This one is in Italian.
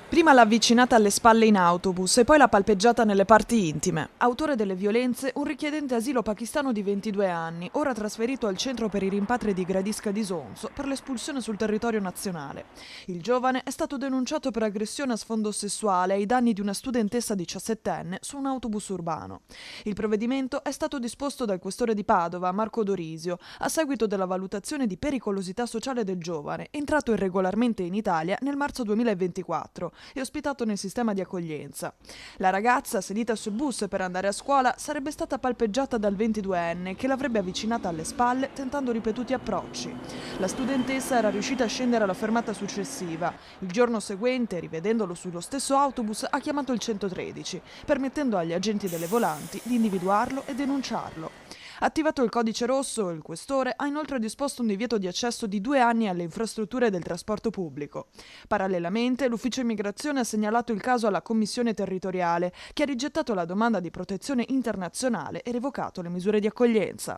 Prima l'ha avvicinata alle spalle in autobus e poi l'ha palpeggiata nelle parti intime. Autore delle violenze, un richiedente asilo pakistano di 22 anni, ora trasferito al centro per i rimpatri di Gradisca di Sonso per l'espulsione sul territorio nazionale. Il giovane è stato denunciato per aggressione a sfondo sessuale ai danni di una studentessa 17enne su un autobus urbano. Il provvedimento è stato disposto dal questore di Padova, Marco Dorisio, a seguito della valutazione di pericolosità sociale del giovane, entrato irregolarmente in Italia nel marzo 2024 e ospitato nel sistema di accoglienza. La ragazza, sedita sul bus per andare a scuola, sarebbe stata palpeggiata dal 22enne che l'avrebbe avvicinata alle spalle tentando ripetuti approcci. La studentessa era riuscita a scendere alla fermata successiva. Il giorno seguente, rivedendolo sullo stesso autobus, ha chiamato il 113, permettendo agli agenti delle volanti di individuarlo e denunciarlo. Attivato il codice rosso, il questore ha inoltre disposto un divieto di accesso di 2 anni alle infrastrutture del trasporto pubblico. Parallelamente, l'Ufficio Immigrazione ha segnalato il caso alla Commissione territoriale, che ha rigettato la domanda di protezione internazionale e revocato le misure di accoglienza.